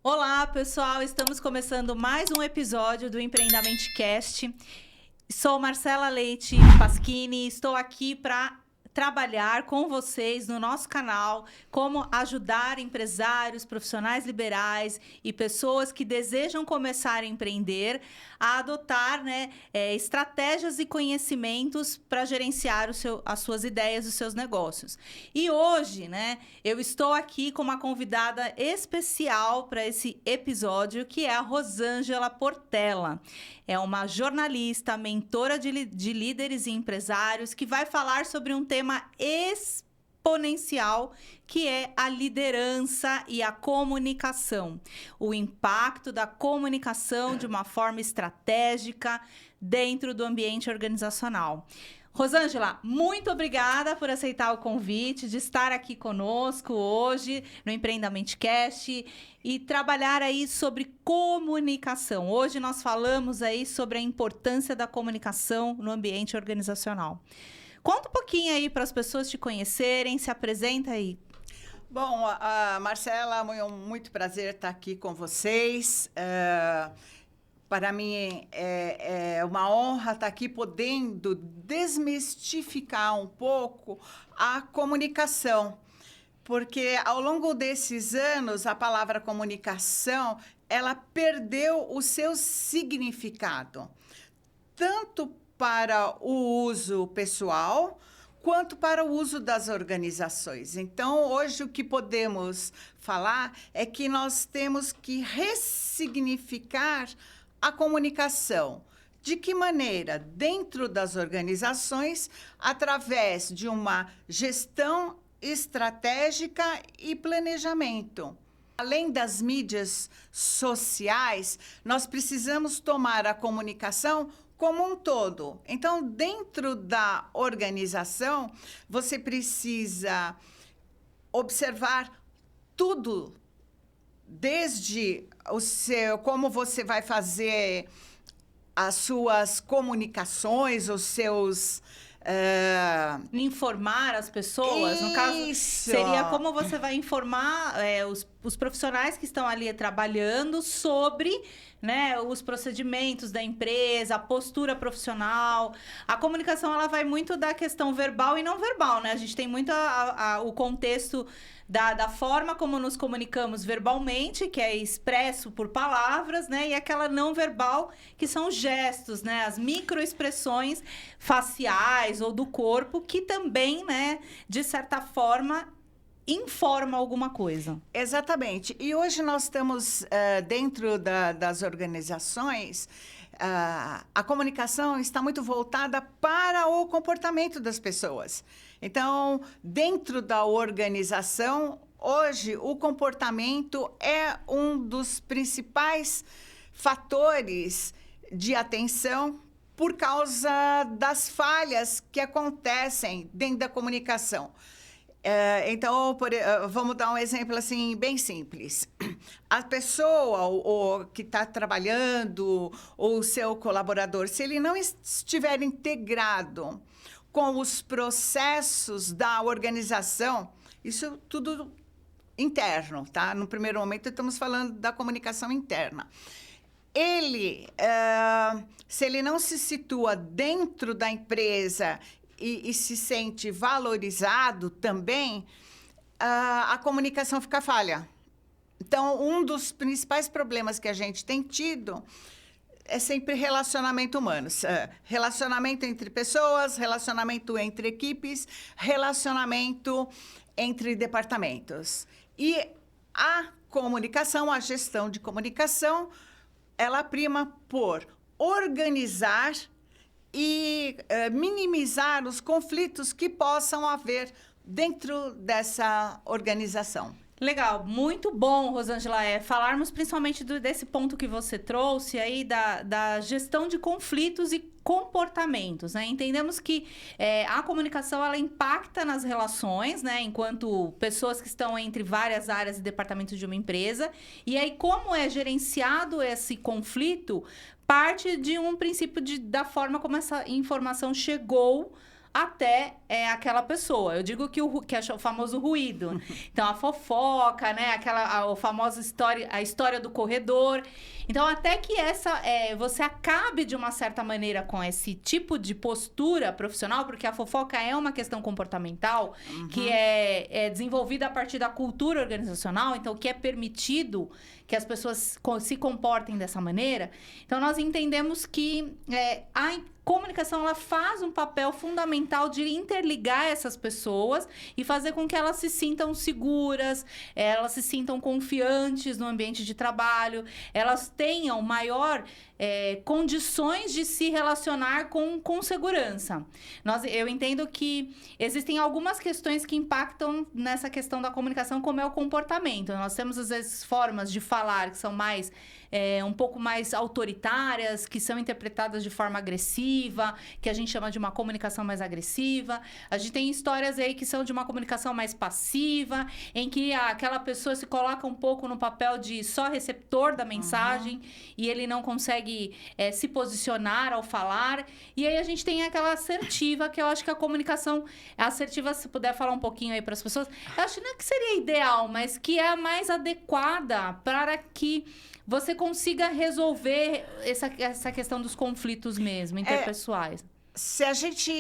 Olá, pessoal! Estamos começando mais um episódio do Empreendamente Cast. Sou Marcela Leite Paschini, estou aqui para trabalhar com vocês no nosso canal como ajudar empresários, profissionais liberais e pessoas que desejam começar a empreender a adotar estratégias e conhecimentos para gerenciar as suas ideias, os seus negócios. E hoje, eu estou aqui com uma convidada especial para esse episódio, que é a Rosângela Portela. É uma jornalista, mentora de líderes e empresários, que vai falar sobre um tema exponencial, que é a liderança e a comunicação. O impacto da comunicação de uma forma estratégica dentro do ambiente organizacional. Rosângela, muito obrigada por aceitar o convite de estar aqui conosco hoje no Empreendamente Cast e trabalhar aí sobre comunicação. Hoje nós falamos aí sobre a importância da comunicação no ambiente organizacional. Conta um pouquinho aí para as pessoas te conhecerem, se apresenta aí. Bom, Marcela, muito prazer estar aqui com vocês. Para mim é uma honra estar aqui podendo desmistificar um pouco a comunicação, porque ao longo desses anos a palavra comunicação ela perdeu o seu significado, tanto para o uso pessoal quanto para o uso das organizações. Então, hoje o que podemos falar é que nós temos que ressignificar a comunicação. De que maneira? Dentro das organizações, através de uma gestão estratégica e planejamento. Além das mídias sociais, nós precisamos tomar a comunicação como um todo. Então, dentro da organização, você precisa observar tudo, desde como você vai fazer as suas comunicações, os seus... Informar as pessoas, Isso. No caso, seria como você vai informar os profissionais que estão ali trabalhando sobre os procedimentos da empresa, a postura profissional. A comunicação ela vai muito da questão verbal e não verbal, né? A gente tem muito o contexto da forma como nos comunicamos verbalmente, que é expresso por palavras, e aquela não verbal, que são gestos, as microexpressões faciais ou do corpo, que também, de certa forma, informa alguma coisa. Exatamente. E hoje nós estamos dentro das organizações, a comunicação está muito voltada para o comportamento das pessoas. Então, dentro da organização, hoje, o comportamento é um dos principais fatores de atenção por causa das falhas que acontecem dentro da comunicação. Então, vamos dar um exemplo assim bem simples. A pessoa que está trabalhando, ou o seu colaborador, se ele não estiver integrado com os processos da organização, isso tudo interno, tá? No primeiro momento, estamos falando da comunicação interna. Se ele não se situa dentro da empresa e se sente valorizado também, a comunicação fica falha. Então, um dos principais problemas que a gente tem tido é sempre relacionamento humano. Relacionamento entre pessoas, relacionamento entre equipes, relacionamento entre departamentos. E a comunicação, a gestão de comunicação, ela prima por organizar e minimizar os conflitos que possam haver dentro dessa organização. Legal, muito bom, Rosângela, falarmos principalmente desse ponto que você trouxe aí da gestão de conflitos e comportamentos, Entendemos que a comunicação, ela impacta nas relações, enquanto pessoas que estão entre várias áreas e departamentos de uma empresa, e aí como é gerenciado esse conflito, parte de um princípio da forma como essa informação chegou até aquela pessoa. Eu digo que que é o famoso ruído. Então, a fofoca, né? A famosa história, a história do corredor. Então, até que você acabe de uma certa maneira com esse tipo de postura profissional, porque a fofoca é uma questão comportamental que é desenvolvida a partir da cultura organizacional, então, o que é permitido que as pessoas se comportem dessa maneira. Então, nós entendemos que a comunicação ela faz um papel fundamental de interligar essas pessoas e fazer com que elas se sintam seguras, elas se sintam confiantes no ambiente de trabalho, elas tenham maior condições de se relacionar com segurança. Eu entendo que existem algumas questões que impactam nessa questão da comunicação, como é o comportamento. Nós temos, às vezes, formas de falar que são mais um pouco mais autoritárias, que são interpretadas de forma agressiva, que a gente chama de uma comunicação mais agressiva. A gente tem histórias aí que são de uma comunicação mais passiva, em que aquela pessoa se coloca um pouco no papel de só receptor da mensagem e ele não consegue se posicionar ao falar. E aí a gente tem aquela assertiva, que eu acho que a comunicação assertiva, se puder falar um pouquinho aí para as pessoas, eu acho não é que seria ideal, mas que é a mais adequada para que você consiga resolver essa questão dos conflitos mesmo, interpessoais. Se a gente...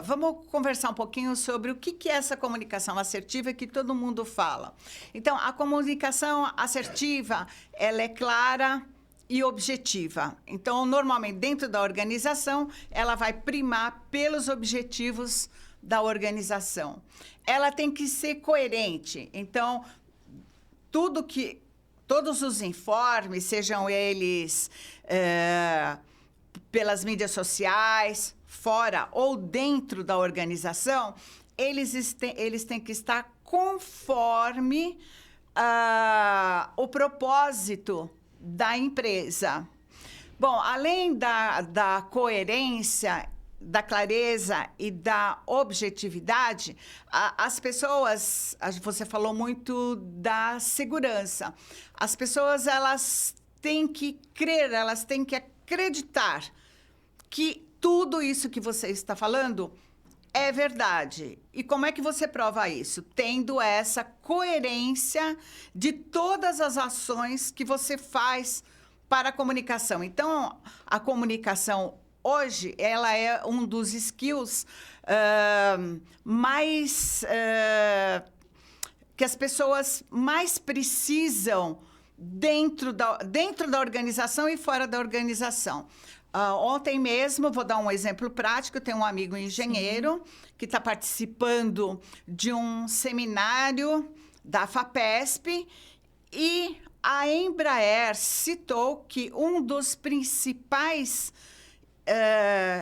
vamos conversar um pouquinho sobre o que é essa comunicação assertiva que todo mundo fala. Então, a comunicação assertiva, ela é clara e objetiva. Então, normalmente, dentro da organização, ela vai primar pelos objetivos da organização. Ela tem que ser coerente. Então, todos os informes, sejam eles pelas mídias sociais, fora ou dentro da organização, eles têm que estar conforme o propósito da empresa. Bom, além da coerência, da clareza e da objetividade, as pessoas, você falou muito da segurança. As pessoas, elas têm que crer, elas têm que acreditar que tudo isso que você está falando é verdade. E como é que você prova isso? Tendo essa coerência de todas as ações que você faz para a comunicação. Então, a comunicação hoje, ela é um dos skills que as pessoas mais precisam dentro da organização e fora da organização. Ontem mesmo, vou dar um exemplo prático, tem um amigo engenheiro que está participando de um seminário da FAPESP e a Embraer citou que um dos principais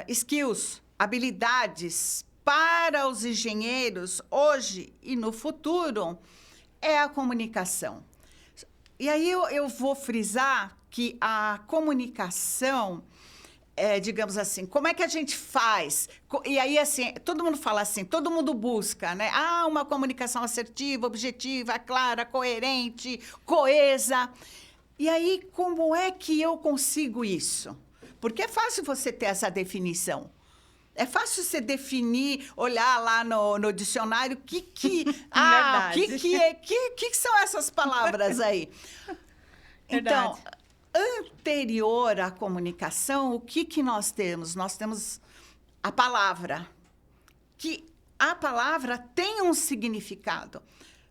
skills, habilidades para os engenheiros hoje e no futuro é a comunicação. E aí eu vou frisar que a comunicação, digamos assim, como é que a gente faz? E aí, assim, todo mundo fala assim, todo mundo busca, né? Uma comunicação assertiva, objetiva, clara, coerente, coesa. E aí, como é que eu consigo isso? Porque é fácil você ter essa definição. É fácil você definir, olhar lá no dicionário, o que são essas palavras aí? Então, anterior à comunicação, o que nós temos? Nós temos a palavra, que a palavra tem um significado.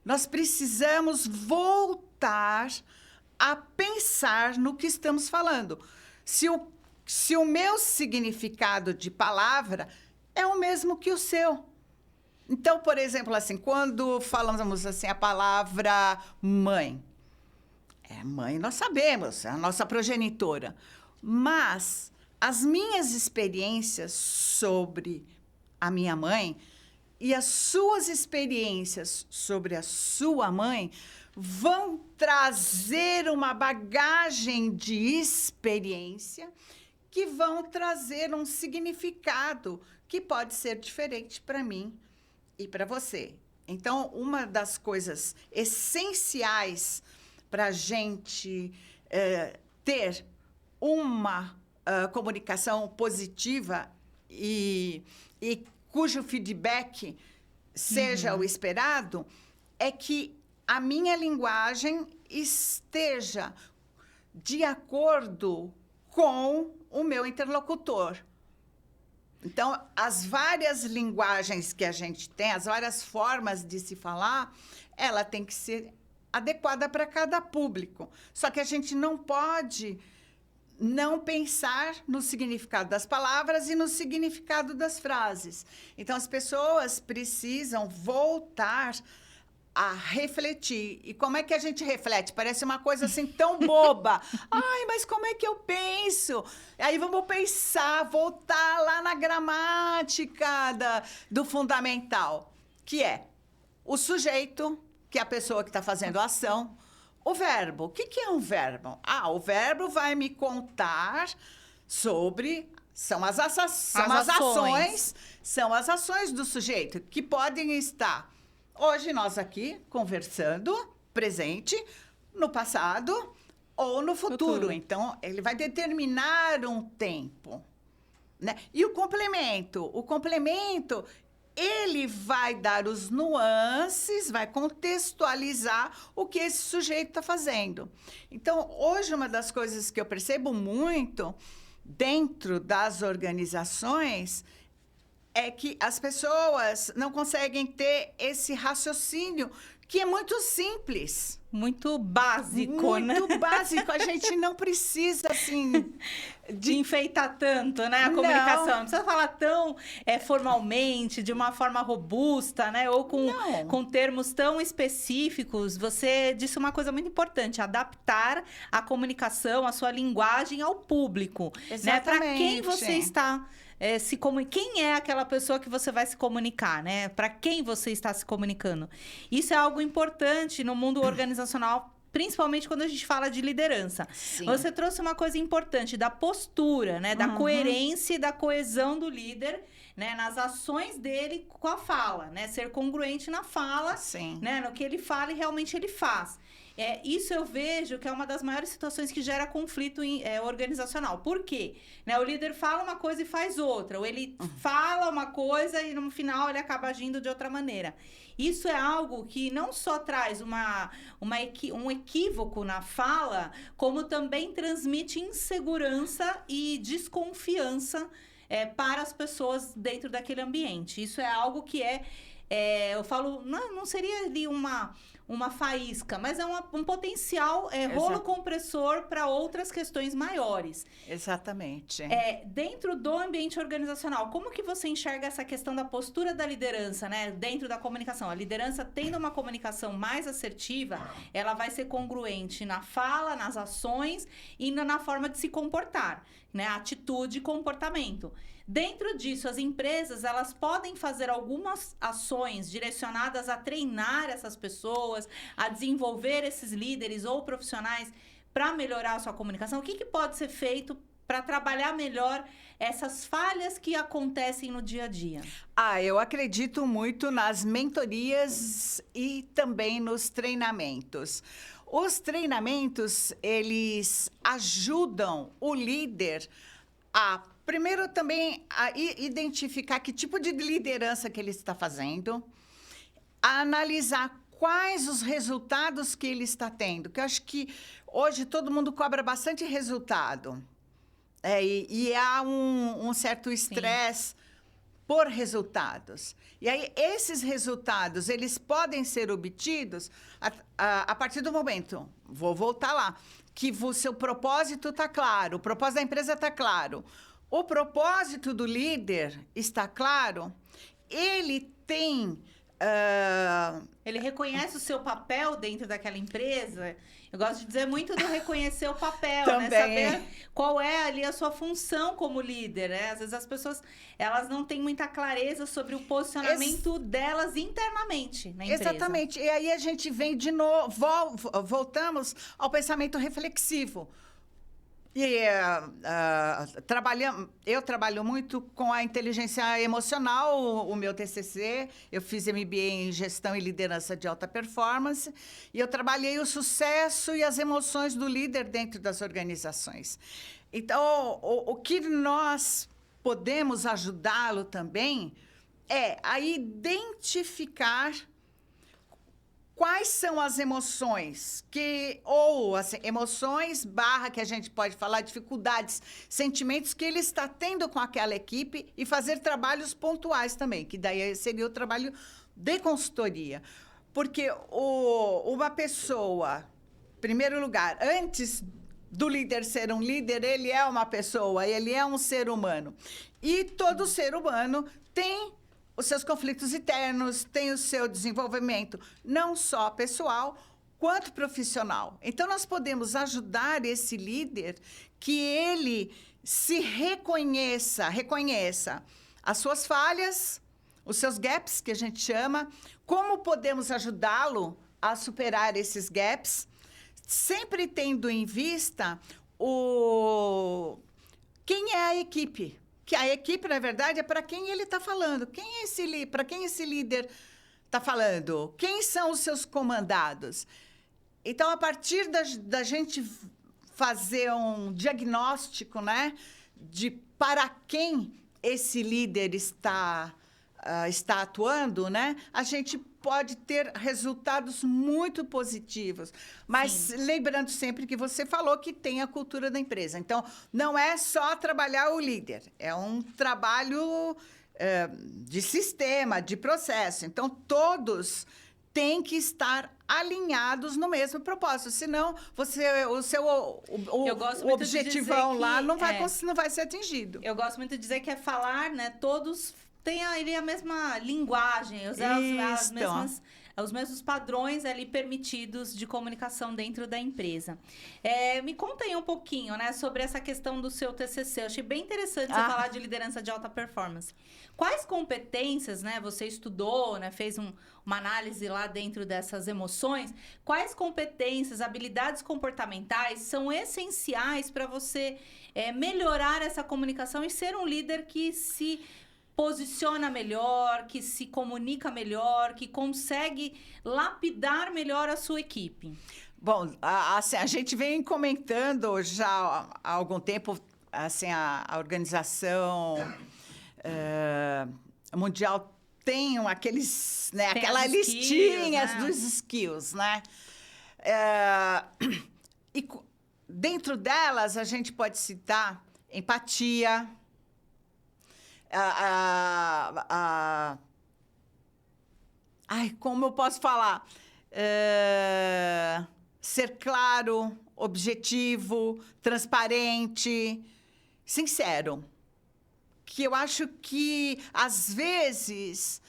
Nós precisamos voltar a pensar no que estamos falando. Se o meu significado de palavra é o mesmo que o seu. Então, por exemplo, assim, quando falamos assim, a palavra mãe, mãe nós sabemos, é a nossa progenitora. Mas as minhas experiências sobre a minha mãe e as suas experiências sobre a sua mãe vão trazer uma bagagem de experiência que vão trazer um significado que pode ser diferente para mim e para você. Então, uma das coisas essenciais para a gente ter uma comunicação positiva e cujo feedback seja o esperado, é que a minha linguagem esteja de acordo com o meu interlocutor. Então, as várias linguagens que a gente tem, as várias formas de se falar, ela tem que ser adequada para cada público. Só que a gente não pode não pensar no significado das palavras e no significado das frases. Então, as pessoas precisam voltar a refletir. E como é que a gente reflete? Parece uma coisa assim tão boba. Ai, mas como é que eu penso? Aí vamos pensar, voltar lá na gramática do fundamental, que é o sujeito, que é a pessoa que está fazendo a ação, o verbo. O que é um verbo? O verbo vai me contar sobre... São as ações do sujeito, que podem estar... Hoje, nós aqui, conversando, presente, no passado ou no futuro. Então, ele vai determinar um tempo, né? E o complemento? O complemento, ele vai dar os nuances, vai contextualizar o que esse sujeito está fazendo. Então, hoje, uma das coisas que eu percebo muito dentro das organizações é que as pessoas não conseguem ter esse raciocínio que é muito simples. Muito básico, né? Muito básico. A gente não precisa, assim... de enfeitar tanto, né? A comunicação. Não precisa falar tão formalmente, de uma forma robusta, né? Ou com termos tão específicos. Você disse uma coisa muito importante. Adaptar a comunicação, a sua linguagem ao público. Exatamente. Né? Para quem você está... Quem é aquela pessoa que você vai se comunicar, né? Para quem você está se comunicando? Isso é algo importante no mundo organizacional, principalmente quando a gente fala de liderança. Sim. Você trouxe uma coisa importante da postura, né? Da coerência e da coesão do líder, né? Nas ações dele com a fala, né? Ser congruente na fala, Sim. né? No que ele fala e realmente ele faz. Isso eu vejo que é uma das maiores situações que gera conflito organizacional. Por quê? Né, o líder fala uma coisa e faz outra. Ou ele fala uma coisa e no final ele acaba agindo de outra maneira. Isso é algo que não só traz um equívoco na fala, como também transmite insegurança e desconfiança para as pessoas dentro daquele ambiente. Isso é algo que eu falo, não seria ali uma faísca, mas é um potencial rolo compressor para outras questões maiores. Exatamente. Dentro do ambiente organizacional, como que você enxerga essa questão da postura da liderança, né? Dentro da comunicação. A liderança tendo uma comunicação mais assertiva, ela vai ser congruente na fala, nas ações e na forma de se comportar, né? Atitude e comportamento. Dentro disso, as empresas, elas podem fazer algumas ações direcionadas a treinar essas pessoas, a desenvolver esses líderes ou profissionais para melhorar a sua comunicação. O que pode ser feito para trabalhar melhor essas falhas que acontecem no dia a dia? Eu acredito muito nas mentorias e também nos treinamentos. Os treinamentos, eles ajudam o líder primeiro, também a identificar que tipo de liderança que ele está fazendo, a analisar quais os resultados que ele está tendo, que eu acho que hoje todo mundo cobra bastante resultado. E há um certo estresse por resultados. E aí, esses resultados, eles podem ser obtidos a partir do momento, vou voltar lá, que o seu propósito está claro, o propósito da empresa está claro, o propósito do líder está claro, ele tem... Ele reconhece o seu papel dentro daquela empresa. Eu gosto de dizer muito do reconhecer o papel, né? Saber qual é ali a sua função como líder, né? Às vezes as pessoas, elas não têm muita clareza sobre o posicionamento delas internamente na empresa. Exatamente. E aí a gente vem de novo, voltamos ao pensamento reflexivo. Eu trabalho muito com a inteligência emocional, o meu TCC, eu fiz MBA em Gestão e Liderança de Alta Performance, e eu trabalhei o sucesso e as emoções do líder dentro das organizações. Então, o que nós podemos ajudá-lo também é a identificar quais são as emoções ou assim, emoções barra que a gente pode falar, dificuldades, sentimentos que ele está tendo com aquela equipe e fazer trabalhos pontuais também, que daí seria o trabalho de consultoria. Porque uma pessoa, em primeiro lugar, antes do líder ser um líder, ele é uma pessoa, ele é um ser humano. E todo ser humano tem os seus conflitos internos, tem o seu desenvolvimento, não só pessoal, quanto profissional. Então, nós podemos ajudar esse líder que ele se reconheça as suas falhas, os seus gaps, que a gente chama, como podemos ajudá-lo a superar esses gaps, sempre tendo em vista quem é a equipe. Que a equipe, na verdade, é para quem ele está falando. Para quem esse líder está falando? Quem são os seus comandados? Então, a partir da gente fazer um diagnóstico, né, de para quem esse líder está atuando, né, a gente pode ter resultados muito positivos. Mas Sim. Lembrando sempre que você falou que tem a cultura da empresa. Então, não é só trabalhar o líder, é um trabalho de sistema, de processo. Então, todos têm que estar alinhados no mesmo propósito, senão o seu objetivão lá não vai ser atingido. Eu gosto muito de dizer que é falar, né, todos tem a mesma linguagem, os mesmos padrões ali permitidos de comunicação dentro da empresa. Me conta aí um pouquinho, né, sobre essa questão do seu TCC. Eu achei bem interessante você falar de liderança de alta performance. Quais competências, né, você estudou, né, fez uma análise lá dentro dessas emoções? Quais competências, habilidades comportamentais são essenciais para você melhorar essa comunicação e ser um líder que se posiciona melhor, que se comunica melhor, que consegue lapidar melhor a sua equipe? Bom, assim, a gente vem comentando já há algum tempo, assim, a Organização Mundial tem aqueles, né, aquelas listinhas dos skills, né? E dentro delas, a gente pode citar empatia, como eu posso falar? Ser claro, objetivo, transparente, sincero. Que eu acho que, às vezes,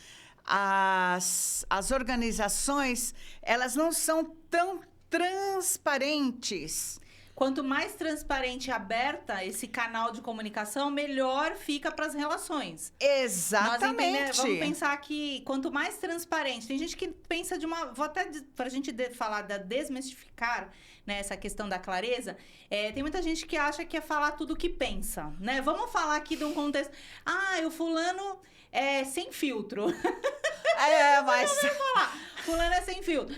as organizações, elas não são tão transparentes. Quanto mais transparente e aberta esse canal de comunicação, melhor fica para as relações. Exatamente. Vamos pensar que quanto mais transparente... Tem gente que pensa de uma... Vou até, para a gente falar da desmistificar, né, essa questão da clareza, tem muita gente que acha que é falar tudo o que pensa, né? Vamos falar aqui de um contexto... o fulano é sem filtro. Mas... Fulano é sem filtro.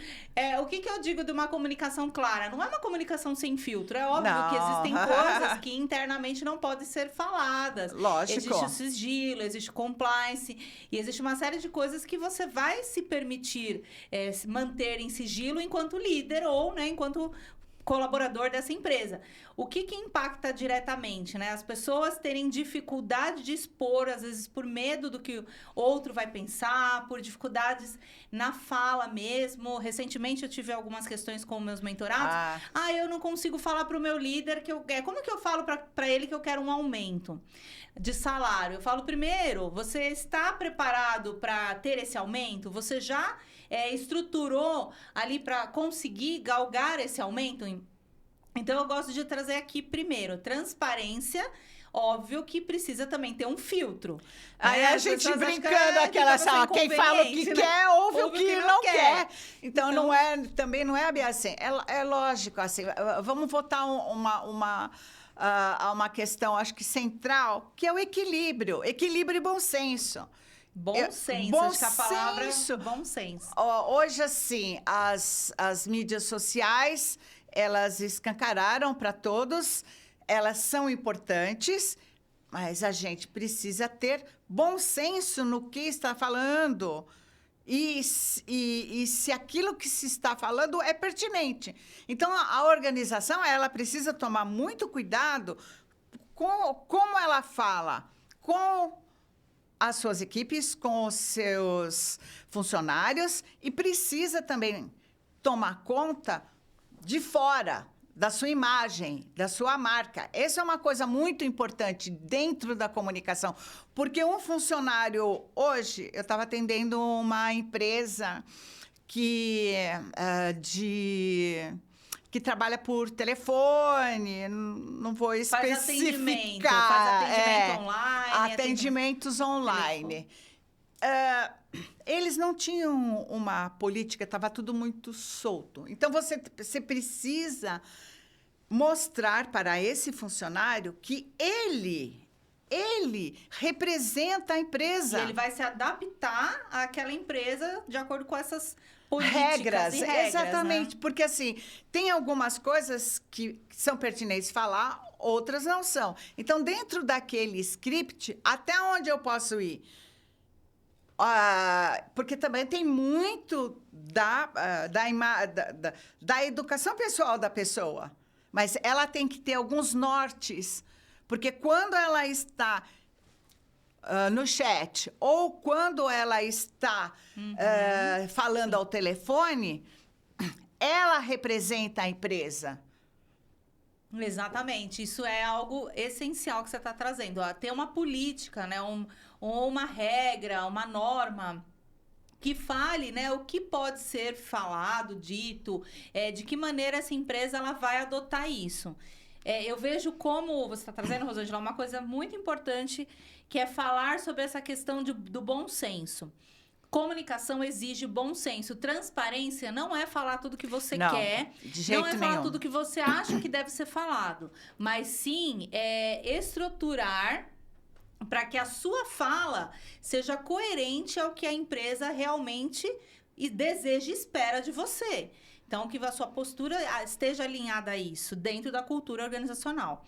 O que eu digo de uma comunicação clara? Não é uma comunicação sem filtro. É óbvio que existem coisas que internamente não podem ser faladas. Lógico. Existe o sigilo, existe compliance. E existe uma série de coisas que você vai se permitir manter em sigilo enquanto líder ou, né, enquanto colaborador dessa empresa. O que impacta diretamente, né? As pessoas terem dificuldade de expor, às vezes por medo do que o outro vai pensar, por dificuldades na fala mesmo. Recentemente eu tive algumas questões com meus mentorados. Eu não consigo falar para o meu líder que eu quero. Como que eu falo para ele que eu quero um aumento de salário? Eu falo, primeiro, você está preparado para ter esse aumento? Você já estruturou ali para conseguir galgar esse aumento? Então, eu gosto de trazer aqui, primeiro, transparência. Óbvio que precisa também ter um filtro. Aí a gente brincando, quem fala o que quer, ouve o que não quer. Então, também não é assim. É lógico, assim, vamos voltar a uma questão, acho que central, que é o equilíbrio. Equilíbrio e bom senso. Bom senso, acho que a palavra é bom senso. Hoje, assim, as mídias sociais, elas escancararam para todos, elas são importantes, mas a gente precisa ter bom senso no que está falando. E se aquilo que se está falando é pertinente. Então, a organização ela precisa tomar muito cuidado com como ela fala com as suas equipes, com os seus funcionários, e precisa também tomar conta de fora, da sua imagem, da sua marca. Essa é uma coisa muito importante dentro da comunicação, porque um funcionário hoje, eu estava atendendo uma empresa que trabalha por telefone, não vou especificar. Faz atendimento online. Atendimentos online. Eles não tinham uma política, estava tudo muito solto. Então, você precisa mostrar para esse funcionário que ele representa a empresa. E ele vai se adaptar àquela empresa de acordo com essas regras, e regras, exatamente, né? porque assim, tem algumas coisas que são pertinentes falar, outras não são. Então, dentro daquele script, até onde eu posso ir? Porque também tem muito da educação pessoal da pessoa, mas ela tem que ter alguns nortes, porque quando ela está no chat ou quando ela está falando ao telefone, ela representa a empresa. Exatamente, isso é algo essencial que você está trazendo. Ter uma política, né? Ou uma regra, uma norma que fale, né, o que pode ser falado, dito, de que maneira essa empresa ela vai adotar isso. Eu vejo como você está trazendo, Rosângela, uma coisa muito importante, que é falar sobre essa questão do bom senso. Comunicação exige bom senso. Transparência não é falar tudo que você quer. De jeito não é nenhum. falar tudo que você acha que deve ser falado. Mas sim estruturar para que a sua fala seja coerente ao que a empresa realmente deseja e espera de você. Então, que a sua postura esteja alinhada a isso, dentro da cultura organizacional.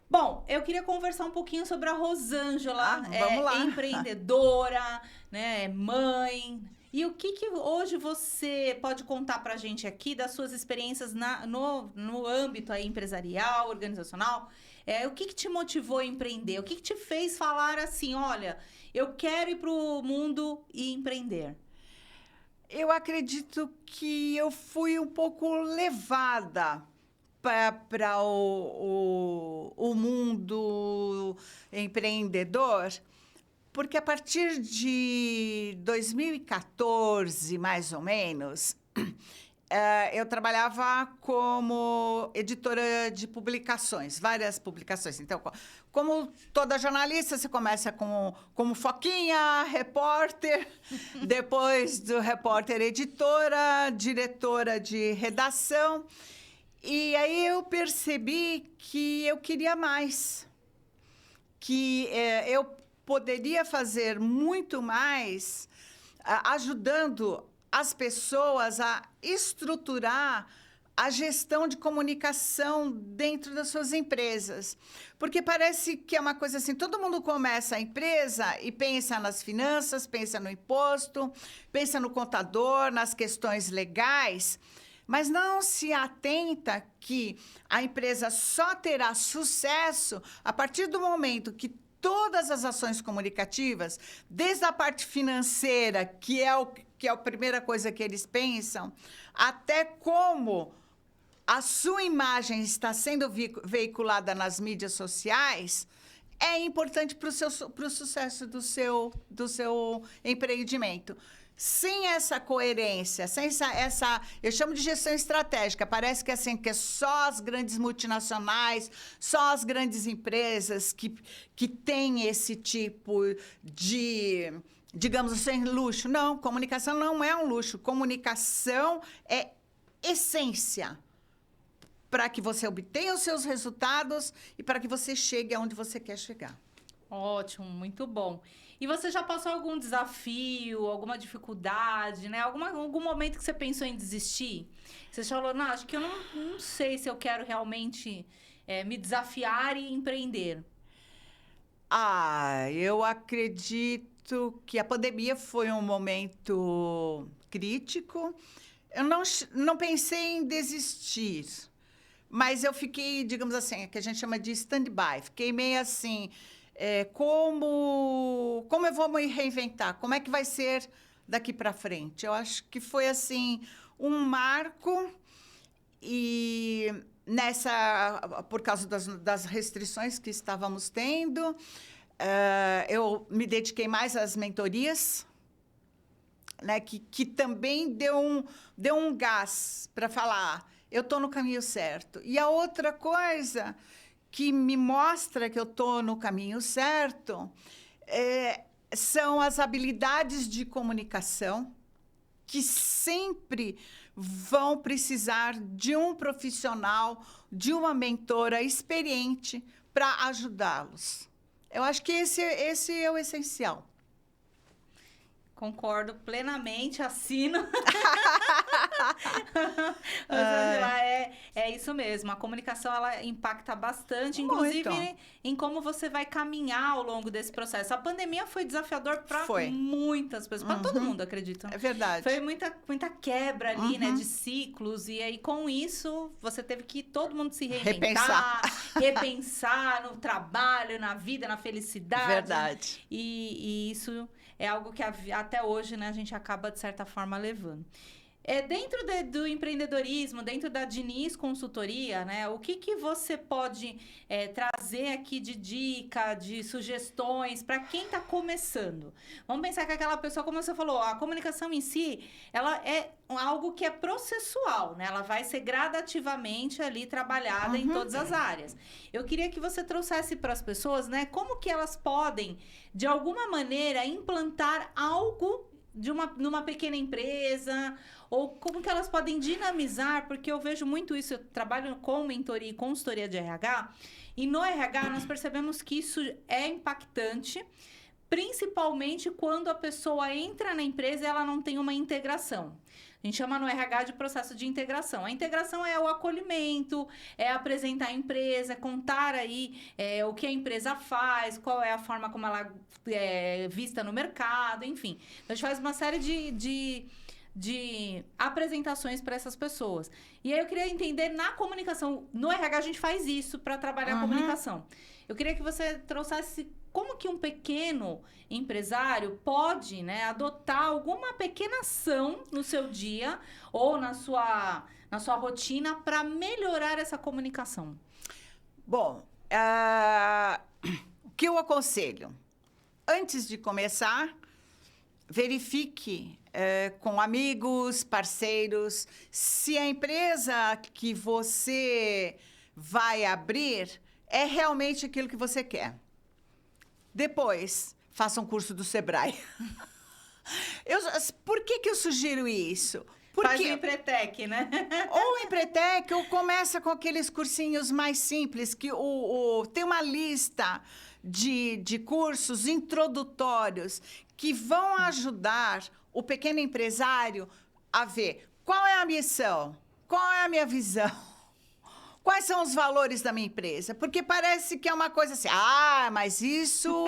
Bom, eu queria conversar um pouquinho sobre a Rosângela, vamos lá. Empreendedora, né, mãe. E o que hoje você pode contar pra gente aqui das suas experiências no âmbito aí empresarial, organizacional? O que te motivou a empreender? O que te fez falar assim, olha, eu quero ir pro mundo e empreender? Eu acredito que eu fui um pouco levada para o mundo empreendedor, porque a partir de 2014, mais ou menos, eu trabalhava como editora de publicações, várias publicações. Então, como toda jornalista, você começa como foquinha, repórter, depois do repórter, editora, diretora de redação. E aí eu percebi que eu queria mais, que eu poderia fazer muito mais ajudando as pessoas a estruturar a gestão de comunicação dentro das suas empresas. Porque parece que é uma coisa assim, todo mundo começa a empresa e pensa nas finanças, pensa no imposto, pensa no contador, nas questões legais, mas não se atenta que a empresa só terá sucesso a partir do momento que todas as ações comunicativas, desde a parte financeira, que é a primeira coisa que eles pensam, até como a sua imagem está sendo veiculada nas mídias sociais, é importante para o sucesso do seu empreendimento. Sem essa coerência, sem essa eu chamo de gestão estratégica, parece que assim, que é só as grandes multinacionais, só as grandes empresas que têm esse tipo de, digamos assim, luxo. Não, comunicação não é um luxo. Comunicação é essência para que você obtenha os seus resultados e para que você chegue aonde você quer chegar. Ótimo, muito bom. E você já passou algum desafio, alguma dificuldade, né? Algum momento que você pensou em desistir? Você falou, não, acho que eu não sei se eu quero realmente me desafiar e empreender. Eu acredito que a pandemia foi um momento crítico. Eu não pensei em desistir, mas eu fiquei, digamos assim, que a gente chama de stand-by. Fiquei meio assim, como eu vou me reinventar? Como é que vai ser daqui para frente? Eu acho que foi, assim, um marco e por causa das restrições que estávamos tendo, eu me dediquei mais às mentorias, né, que também deu um gás para falar, eu estou no caminho certo. E a outra coisa que me mostra que eu estou no caminho certo são as habilidades de comunicação, que sempre vão precisar de um profissional, de uma mentora experiente para ajudá-los. Eu acho que esse é o essencial. Concordo plenamente, assino. Angela, é isso mesmo. A comunicação, ela impacta bastante, inclusive em como você vai caminhar ao longo desse processo. A pandemia foi desafiador para muitas pessoas, para todo mundo, acredito. É verdade. Foi muita quebra ali, né, de ciclos. E aí, com isso, você teve que todo mundo se reinventar, repensar no trabalho, na vida, na felicidade. Verdade. E isso é algo que até hoje, né, a gente acaba, de certa forma, levando. Dentro do empreendedorismo, dentro da Diniz Consultoria, né, o que você pode trazer aqui de dica, de sugestões para quem está começando? Vamos pensar que aquela pessoa, como você falou, a comunicação em si, ela é algo que é processual, né? Ela vai ser gradativamente ali trabalhada em todas as áreas. Eu queria que você trouxesse para as pessoas, né, como que elas podem, de alguma maneira, implantar algo numa pequena empresa, ou como que elas podem dinamizar, porque eu vejo muito isso, eu trabalho com mentoria e consultoria de RH, e no RH nós percebemos que isso é impactante, principalmente quando a pessoa entra na empresa e ela não tem uma integração. A gente chama no RH de processo de integração. A integração é o acolhimento, é apresentar a empresa, contar aí o que a empresa faz, qual é a forma como ela é vista no mercado, enfim. Então, a gente faz uma série de apresentações para essas pessoas. E aí eu queria entender, na comunicação, no RH a gente faz isso para trabalhar a comunicação. Eu queria que você trouxesse como que um pequeno empresário pode, né, adotar alguma pequena ação no seu dia ou na sua rotina para melhorar essa comunicação. Bom, o que eu aconselho? Antes de começar, verifique com amigos, parceiros, se a empresa que você vai abrir é realmente aquilo que você quer. Depois, faça um curso do Sebrae. Por que eu sugiro isso? Faz o Empretec, né? Ou o Empretec, ou começa com aqueles cursinhos mais simples, que tem uma lista de cursos introdutórios que vão ajudar o pequeno empresário a ver qual é a missão, qual é a minha visão, quais são os valores da minha empresa. Porque parece que é uma coisa assim, mas isso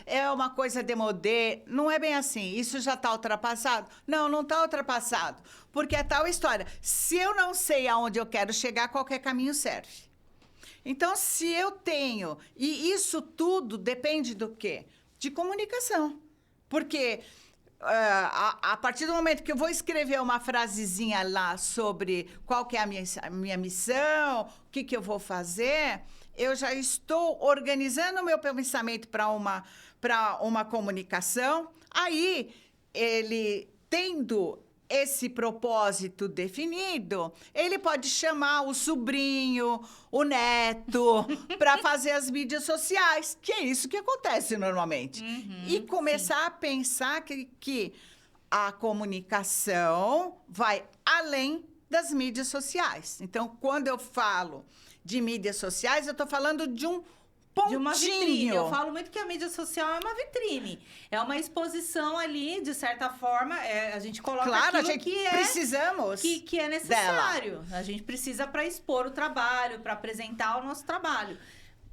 é uma coisa demodé. Não é bem assim, isso já está ultrapassado. Não está ultrapassado, porque é tal história. Se eu não sei aonde eu quero chegar, qualquer caminho serve. Então, se eu tenho... E isso tudo depende do quê? De comunicação. Porque a partir do momento que eu vou escrever uma frasezinha lá sobre qual que é a minha missão, o que eu vou fazer, eu já estou organizando o meu pensamento para uma comunicação. Aí, ele tendo esse propósito definido, ele pode chamar o sobrinho, o neto, para fazer as mídias sociais, que é isso que acontece normalmente. E começar a pensar que a comunicação vai além das mídias sociais. Então, quando eu falo de mídias sociais, eu estou falando de um pontinho. De uma vitrine. Eu falo muito que a mídia social é uma vitrine. É uma exposição ali, de certa forma, a gente coloca aquilo precisamos que é necessário. Dela. A gente precisa para expor o trabalho, para apresentar o nosso trabalho.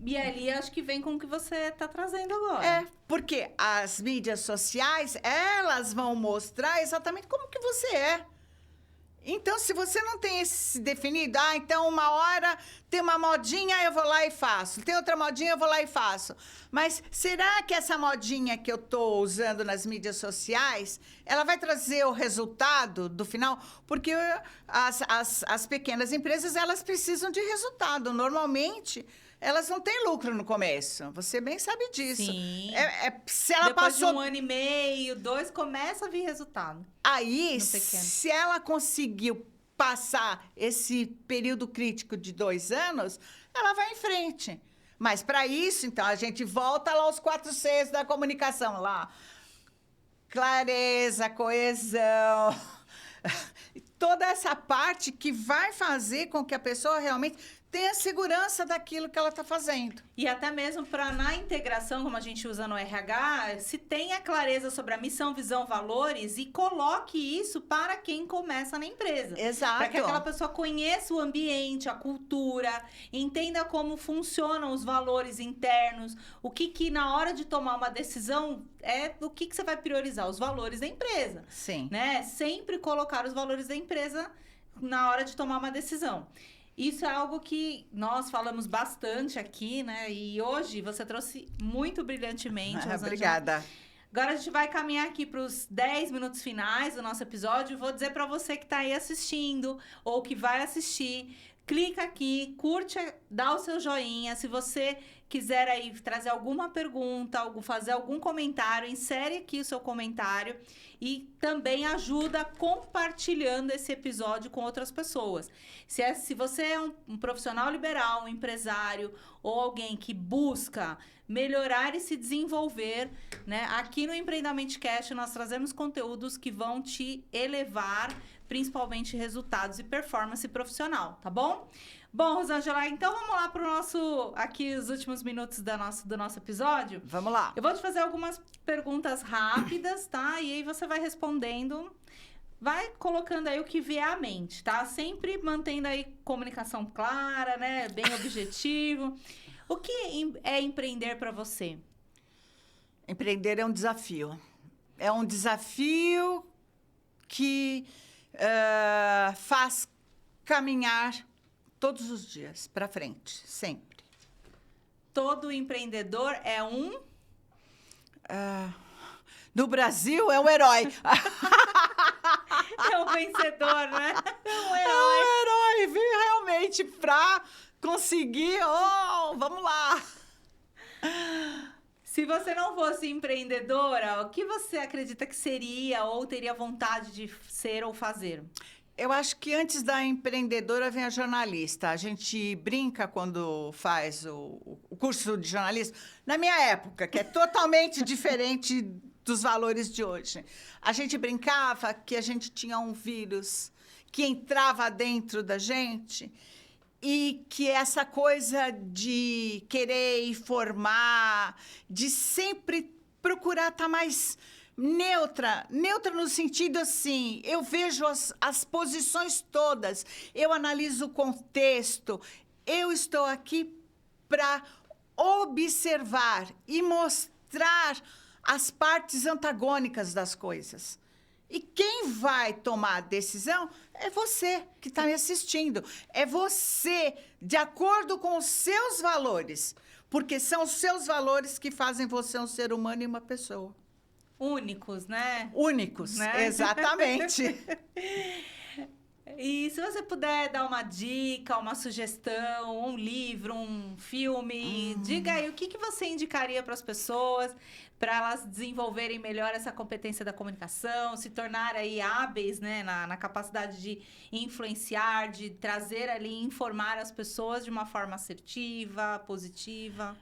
E ali acho que vem com o que você está trazendo agora. É, porque as mídias sociais, elas vão mostrar exatamente como que você é. Então, se você não tem esse definido, então uma hora tem uma modinha, eu vou lá e faço. Tem outra modinha, eu vou lá e faço. Mas será que essa modinha que eu estou usando nas mídias sociais, ela vai trazer o resultado do final? Porque as pequenas empresas, elas precisam de resultado. Normalmente, elas não têm lucro no começo. Você bem sabe disso. Sim. Se ela Depois passou... de 1 ano e meio, 2, começa a vir resultado. Aí, se ela conseguiu passar esse período crítico de 2 anos, ela vai em frente. Mas, para isso, então, a gente volta lá aos 4 Cs da comunicação. Lá, clareza, coesão... Toda essa parte que vai fazer com que a pessoa realmente tenha segurança daquilo que ela está fazendo. E até mesmo para, na integração, como a gente usa no RH, se tenha clareza sobre a missão, visão, valores e coloque isso para quem começa na empresa. Exato. Para que aquela pessoa conheça o ambiente, a cultura, entenda como funcionam os valores internos, o que na hora de tomar uma decisão, o que você vai priorizar? Os valores da empresa. Sim. Né? Sempre colocar os valores da empresa na hora de tomar uma decisão. Isso é algo que nós falamos bastante aqui, né? E hoje você trouxe muito brilhantemente, Rosângela. Obrigada. Agora a gente vai caminhar aqui para os 10 minutos finais do nosso episódio. Vou dizer para você que está aí assistindo ou que vai assistir, clica aqui, curte, dá o seu joinha. Se você quiser aí trazer alguma pergunta, fazer algum comentário, insere aqui o seu comentário e também ajuda compartilhando esse episódio com outras pessoas. Se você é um profissional liberal, um empresário ou alguém que busca melhorar e se desenvolver, né? Aqui no Empreendamente Cast nós trazemos conteúdos que vão te elevar, principalmente resultados e performance profissional, tá bom? Bom, Rosângela, então vamos lá para os últimos minutos do nosso episódio. Vamos lá. Eu vou te fazer algumas perguntas rápidas, tá? E aí você vai respondendo, vai colocando aí o que vier à mente, tá? Sempre mantendo aí comunicação clara, né? Bem objetivo. O que é empreender para você? Empreender é um desafio. É um desafio que faz caminhar todos os dias para frente, sempre. Todo empreendedor é um... No Brasil, é um herói. É um vencedor, né? É um herói. É um herói, viu? Realmente, para conseguir... vamos lá. Se você não fosse empreendedora, o que você acredita que seria ou teria vontade de ser ou fazer? Eu acho que antes da empreendedora vem a jornalista. A gente brinca quando faz o curso de jornalismo. Na minha época, que é totalmente diferente dos valores de hoje. A gente brincava que a gente tinha um vírus que entrava dentro da gente e que essa coisa de querer informar, de sempre procurar estar mais... Neutra no sentido assim, eu vejo as posições todas, eu analiso o contexto, eu estou aqui para observar e mostrar as partes antagônicas das coisas. E quem vai tomar a decisão é você que está me assistindo, é você, de acordo com os seus valores, porque são os seus valores que fazem você um ser humano e uma pessoa. Únicos, né? Únicos, né? Exatamente. E se você puder dar uma dica, uma sugestão, um livro, um filme, diga aí o que você indicaria para as pessoas, para elas desenvolverem melhor essa competência da comunicação, se tornar aí hábeis, né, na capacidade de influenciar, de trazer ali, informar as pessoas de uma forma assertiva, positiva.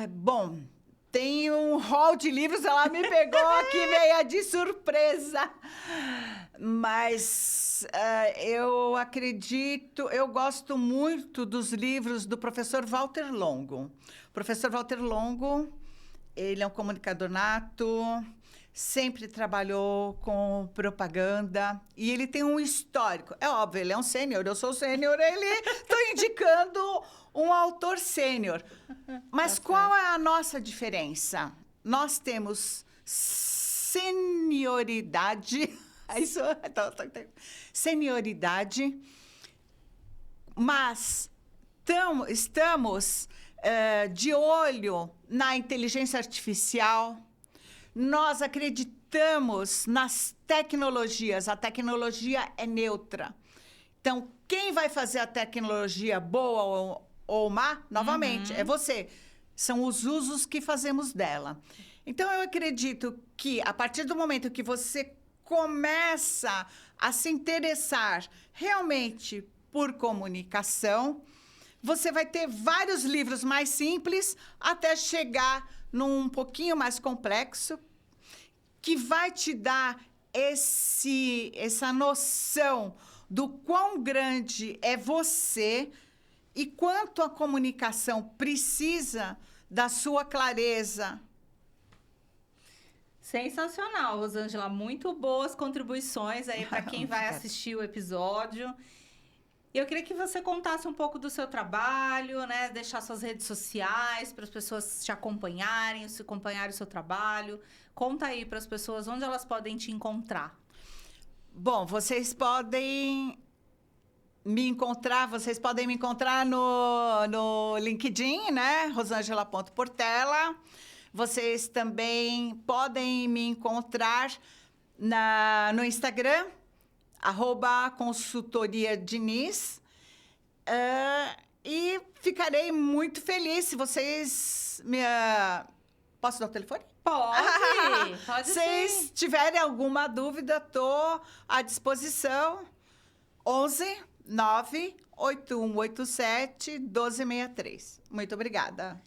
Bom... Tem um hall de livros, ela me pegou aqui, meia de surpresa. Mas eu gosto muito dos livros do professor Walter Longo. O professor Walter Longo, ele é um comunicador nato, sempre trabalhou com propaganda e ele tem um histórico. É óbvio, ele é um sênior, eu sou sênior, estou indicando um autor sênior. Mas qual é a nossa diferença? Nós temos senioridade, senioridade, mas estamos de olho na inteligência artificial. Nós acreditamos nas tecnologias. A tecnologia é neutra. Então, quem vai fazer a tecnologia boa ou má, novamente, é você. São os usos que fazemos dela. Então, eu acredito que, a partir do momento que você começa a se interessar realmente por comunicação, você vai ter vários livros mais simples até chegar num pouquinho mais complexo, que vai te dar essa noção do quão grande é você e quanto a comunicação precisa da sua clareza. Sensacional, Rosângela. Muito boas contribuições aí para quem vai assistir o episódio. Eu queria que você contasse um pouco do seu trabalho, né? Deixar suas redes sociais para as pessoas te acompanharem, se acompanharem o seu trabalho. Conta aí para as pessoas onde elas podem te encontrar. Bom, vocês podem me encontrar no LinkedIn, né? Rosangela.portela. Vocês também podem me encontrar no Instagram, @consultoriadiniz. E ficarei muito feliz se vocês me... Posso dar o telefone? Pode Se vocês tiverem alguma dúvida, estou à disposição. 11 98187 1263. Muito obrigada.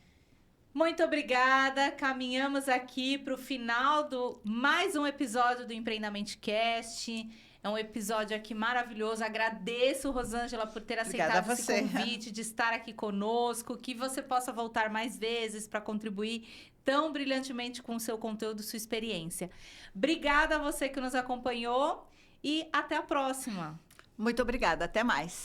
Muito obrigada. Caminhamos aqui para o final do mais um episódio do Empreendamente Cast. É um episódio aqui maravilhoso. Agradeço, Rosângela, por ter aceitado esse convite de estar aqui conosco. Que você possa voltar mais vezes para contribuir tão brilhantemente com o seu conteúdo, sua experiência. Obrigada a você que nos acompanhou e até a próxima. Muito obrigada. Até mais.